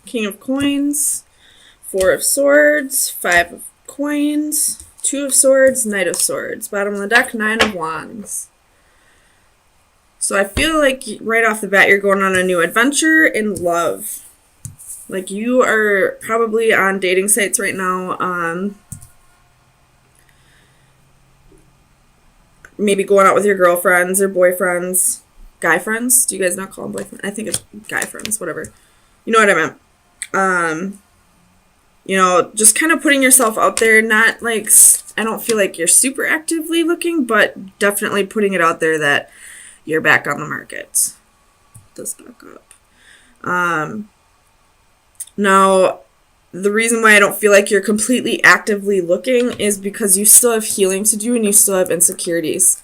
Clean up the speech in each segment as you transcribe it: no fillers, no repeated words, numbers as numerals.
King of Coins, Four of Swords, Five of Coins, Two of Swords, Knight of Swords. Bottom of the deck, Nine of Wands. So I feel like right off the bat you're going on a new adventure in love. Like you are probably on dating sites right now. Maybe going out with your girlfriends or boyfriends. Guy friends? Do you guys not call them boyfriends? I think it's guy friends, whatever. You know what I meant. Just kind of putting yourself out there. Not like, I don't feel like you're super actively looking, but definitely putting it out there that you're back on the market. This back up. Now, the reason why I don't feel like you're completely actively looking is because you still have healing to do and you still have insecurities.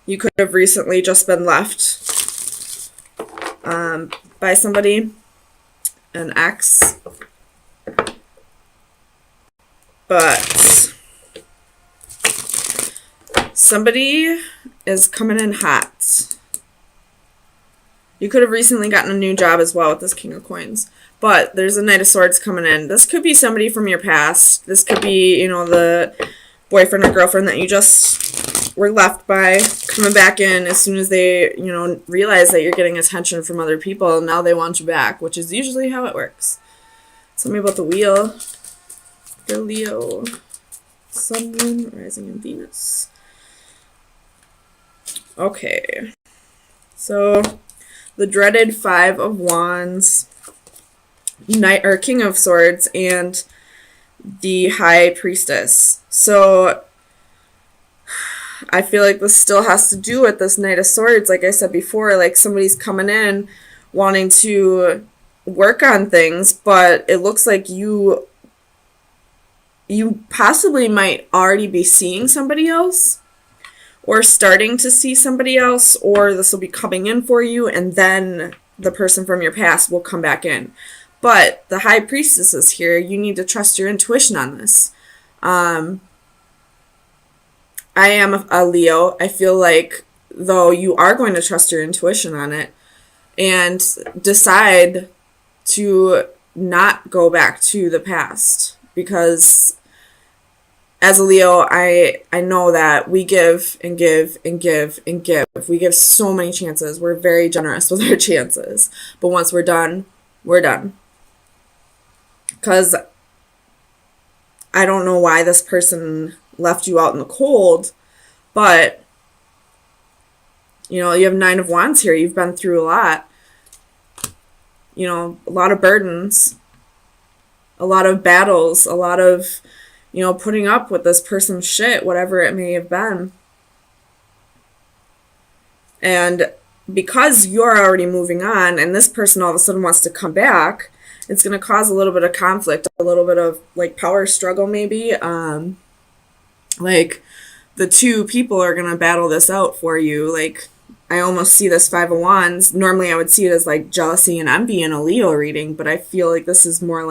You could have recently just been left by somebody, an ex, but somebody is coming in hot. You could have recently gotten a new job as well with this King of Coins. But there's a Knight of Swords coming in. This could be somebody from your past. This could be, the boyfriend or girlfriend that you just were left by, coming back in as soon as they, realize that you're getting attention from other people. And now they want you back, which is usually how it works. Tell me about the Wheel. The Leo. Sun, Moon, Rising, and Venus. Okay. So the dreaded Five of Wands, King of Swords, and the High Priestess. So I feel like this still has to do with this Knight of Swords. Like I said before, like somebody's coming in wanting to work on things, but it looks like you possibly might already be seeing somebody else, or starting to see somebody else, or this will be coming in for you, and then the person from your past will come back in. But the High Priestess is here. You need to trust your intuition on this. I am a Leo. I feel like, though, you are going to trust your intuition on it and decide to not go back to the past, because as a Leo, I know that we give and give and give and give. We give so many chances. We're very generous with our chances. But once we're done, we're done. Because I don't know why this person left you out in the cold, but, you have Nine of Wands here. You've been through a lot. A lot of burdens, a lot of battles, a lot of putting up with this person's shit, whatever it may have been. And because you're already moving on and this person all of a sudden wants to come back, it's going to cause a little bit of conflict, a little bit of power struggle maybe. Like the two people are going to battle this out for you. I almost see this Five of Wands. Normally I would see it as jealousy and envy in a Leo reading, but I feel like this is more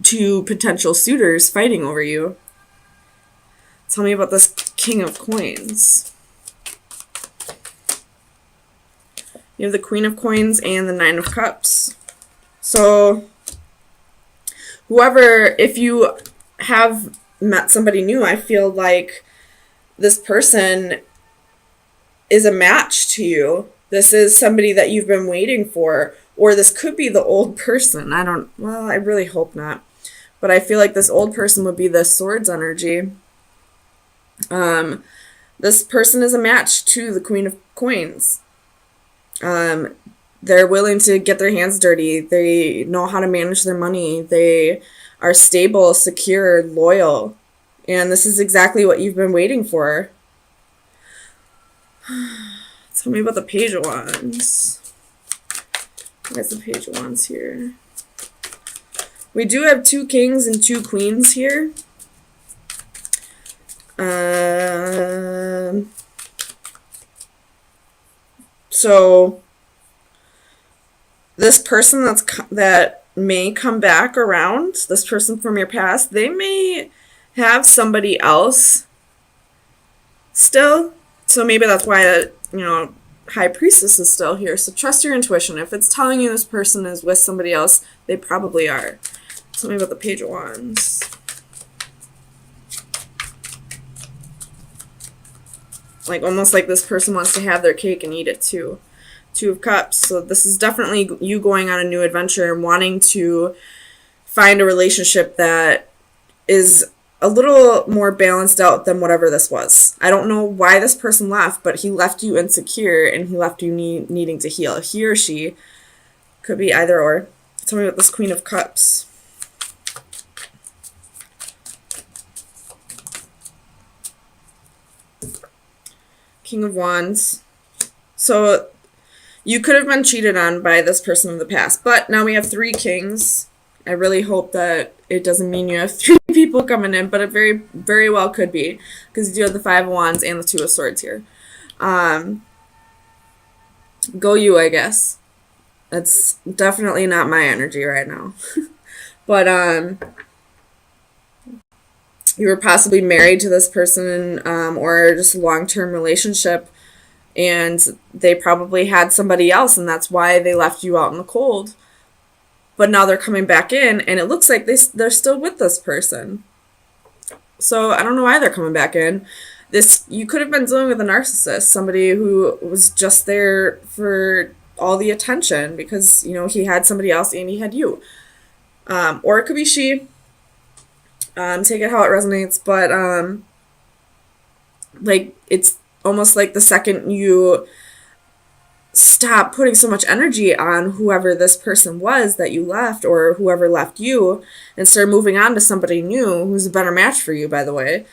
two potential suitors fighting over you. Tell me about this King of Coins. You have the Queen of Coins and the Nine of Cups. So if you have met somebody new, I feel like this person is a match to you. This is somebody that you've been waiting for. Or this could be the old person. I really hope not. But I feel like this old person would be the Swords energy. This person is a match to the Queen of Coins. They're willing to get their hands dirty. They know how to manage their money. They are stable, secure, loyal. And this is exactly what you've been waiting for. Tell me about the Page of Wands. Where's the Page of Wands here? We do have two kings and two queens here. So this person that may come back around, this person from your past, they may have somebody else still. So maybe that's why, High Priestess is still here. So trust your intuition. If it's telling you this person is with somebody else, they probably are. Tell me about the Page of Wands. Like, almost like this person wants to have their cake and eat it too. Two of Cups. So this is definitely you going on a new adventure and wanting to find a relationship that is a little more balanced out than whatever this was. I don't know why this person left, but he left you insecure and he left you needing to heal. He or she could be either or. Tell me about this Queen of Cups. King of Wands. So you could have been cheated on by this person in the past, but now we have 3 kings. I really hope that it doesn't mean you have 3 people coming in, but it very, very well could be, because you do have the 5 of Wands and the 2 of Swords here. Go you, I guess. That's definitely not my energy right now. But you were possibly married to this person, or just a long-term relationship, and they probably had somebody else, and that's why they left you out in the cold. But now they're coming back in, and it looks like they're still with this person. So I don't know why they're coming back in. You could have been dealing with a narcissist, somebody who was just there for all the attention because, he had somebody else and he had you. Or it could be she. Take it how it resonates. But, it's almost like the second you stop putting so much energy on whoever this person was that you left, or whoever left you, and start moving on to somebody new who's a better match for you, by the way.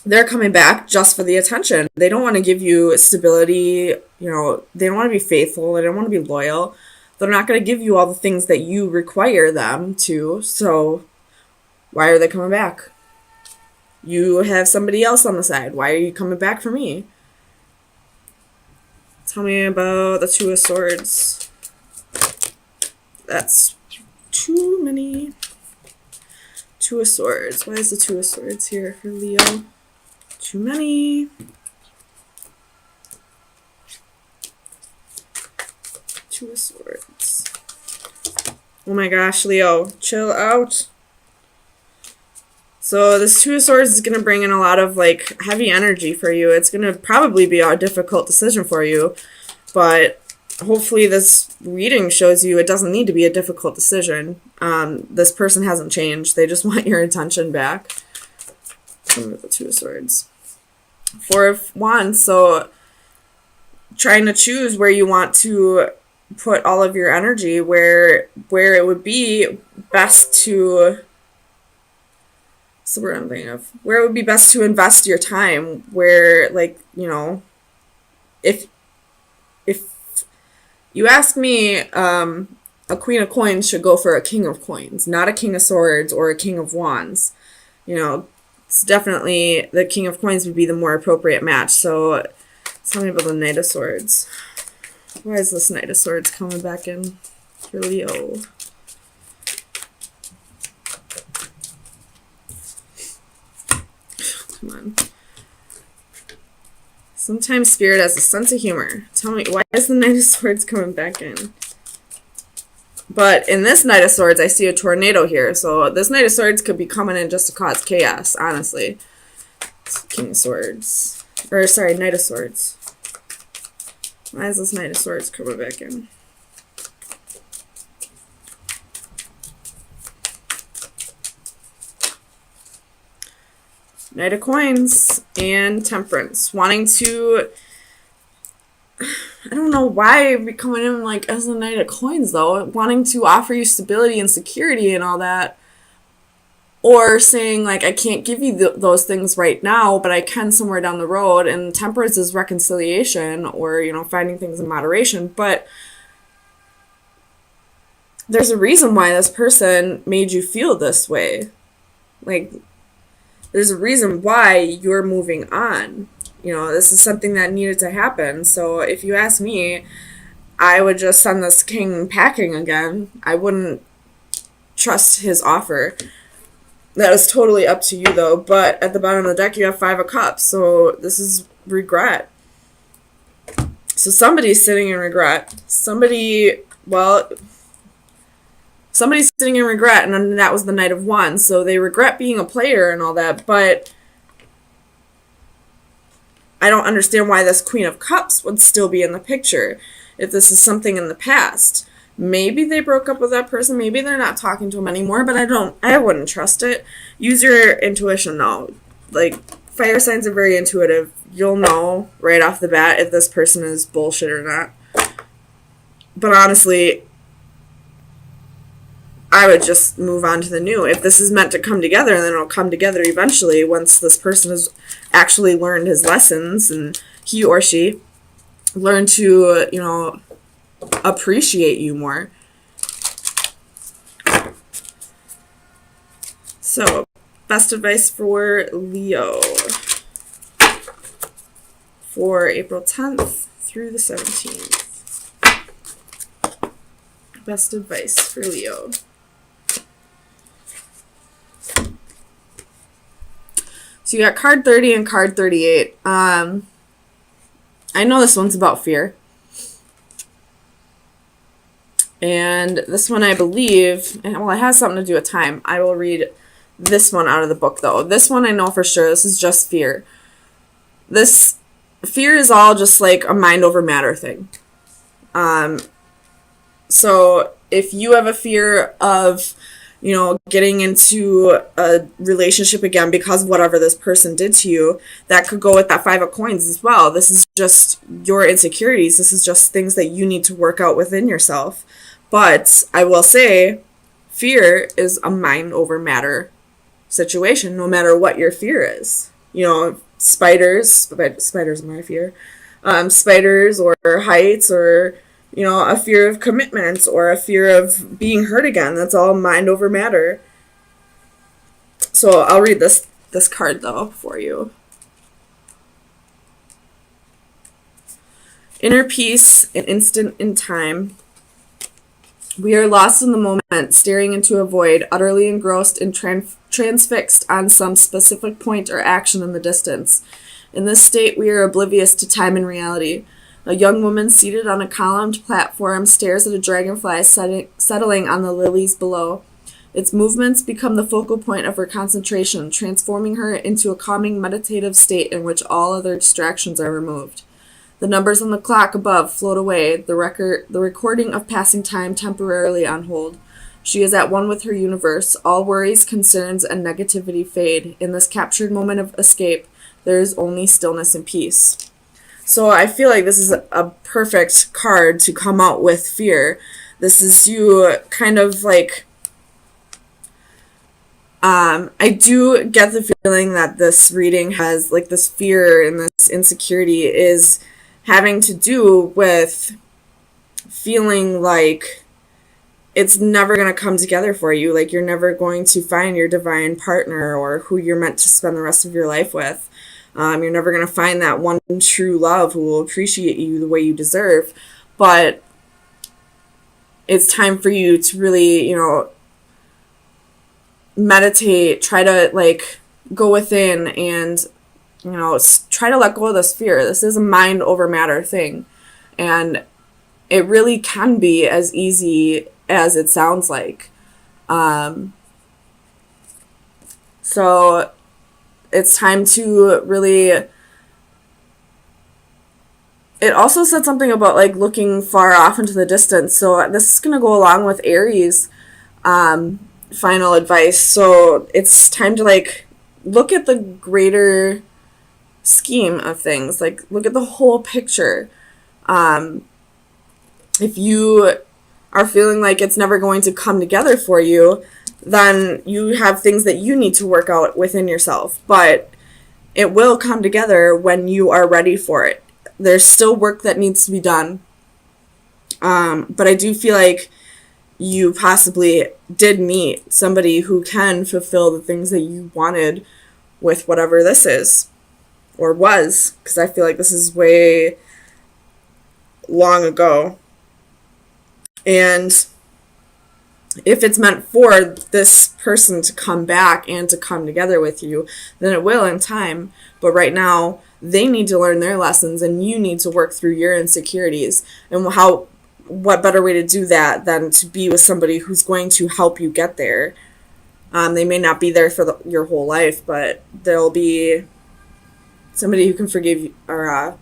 They're coming back just for the attention. They don't want to give you stability. They don't want to be faithful. They don't want to be loyal. They're not going to give you all the things that you require them to. So why are they coming back? You have somebody else on the side. Why are you coming back for me? Tell me about the 2 of Swords. That's too many. 2 of Swords. Why is the 2 of Swords here for Leo? Too many. Two of Swords. Oh my gosh, Leo, chill out. So this 2 of Swords is going to bring in a lot of heavy energy for you. It's going to probably be a difficult decision for you, but hopefully this reading shows you it doesn't need to be a difficult decision. This person hasn't changed. They just want your attention back. The 2 of Swords. 4 of Wands. So trying to choose where you want to put all of your energy, where it would be best to... So what I'm thinking of. Where it would be best to invest your time. Where, if you ask me, a Queen of Coins should go for a King of Coins, not a King of Swords or a King of Wands. It's definitely the King of Coins would be the more appropriate match. So tell me about the Knight of Swords. Why is this Knight of Swords coming back in for Leo? Come on. Sometimes Spirit has a sense of humor. Tell me, why is the Knight of Swords coming back in? But in this Knight of Swords, I see a tornado here. So this Knight of Swords could be coming in just to cause chaos, honestly. It's King of Swords. Or, sorry, Knight of Swords. Why is this Knight of Swords coming back in? Knight of Coins and Temperance. Wanting to... I don't know why we're coming in as a Knight of Coins, though. Wanting to offer you stability and security and all that. Or saying, I can't give you those things right now, but I can somewhere down the road. And Temperance is reconciliation or, finding things in moderation. But there's a reason why this person made you feel this way. There's a reason why you're moving on. This is something that needed to happen. So if you ask me, I would just send this king packing again. I wouldn't trust his offer. That is totally up to you, though. But at the bottom of the deck, you have Five of Cups. So this is regret. So somebody's sitting in regret. Somebody's sitting in regret, and then that was the Knight of Wands. So they regret being a player and all that, but I don't understand why this Queen of Cups would still be in the picture if this is something in the past. Maybe they broke up with that person. Maybe they're not talking to him anymore, but I wouldn't trust it. Use your intuition, though. Like, fire signs are very intuitive. You'll know right off the bat if this person is bullshit or not. But honestly, I would just move on to the new. If this is meant to come together, then it'll come together eventually once this person has actually learned his lessons and he or she learned to, appreciate you more. So, best advice for Leo for April 10th through the 17th. Best advice for Leo. So you got card 30 and card 38. I know this one's about fear. And this one, I believe, it has something to do with time. I will read this one out of the book, though. This one I know for sure. This is just fear. This fear is all just like a mind over matter thing. So if you have a fear of, getting into a relationship again because of whatever this person did to you, that could go with that Five of Coins as well. This is just your insecurities. This is just things that you need to work out within yourself. But I will say, fear is a mind over matter situation, no matter what your fear is. Spiders are my fear. Spiders or heights or, a fear of commitment or a fear of being hurt again. That's all mind over matter. So I'll read this card, though, for you. Inner peace, an instant in time. We are lost in the moment, staring into a void, utterly engrossed and transfixed on some specific point or action in the distance. In this state, we are oblivious to time and reality. A young woman seated on a columned platform stares at a dragonfly settling on the lilies below. Its movements become the focal point of her concentration, transforming her into a calming meditative state in which all other distractions are removed. The numbers on the clock above float away, the recording of passing time temporarily on hold. She is at one with her universe. All worries, concerns, and negativity fade. In this captured moment of escape, there is only stillness and peace. So I feel like this is a perfect card to come out with fear. This is you kind of like... I do get the feeling that this reading has, like, this fear and this insecurity is having to do with feeling like it's never going to come together for you. Like, you're never going to find your divine partner or who you're meant to spend the rest of your life with. You're never going to find that one true love who will appreciate you the way you deserve. But it's time for you to really, meditate, try to, like, go within and, try to let go of this fear. This is a mind over matter thing. And it really can be as easy as it sounds like. So it's time to really... It also said something about, like, looking far off into the distance. So this is going to go along with Aries' final advice. So it's time to, like, look at the greater scheme of things. Like, look at the whole picture. If you are feeling like it's never going to come together for you, then you have things that you need to work out within yourself. But it will come together when you are ready for it. There's still work that needs to be done. But I do feel like you possibly did meet somebody who can fulfill the things that you wanted with whatever this is. Or was. Because I feel like this is way long ago. And if it's meant for this person to come back and to come together with you, then it will in time. But right now, they need to learn their lessons, and you need to work through your insecurities. And what better way to do that than to be with somebody who's going to help you get there? They may not be there for your whole life, but they'll be somebody who can forgive you, or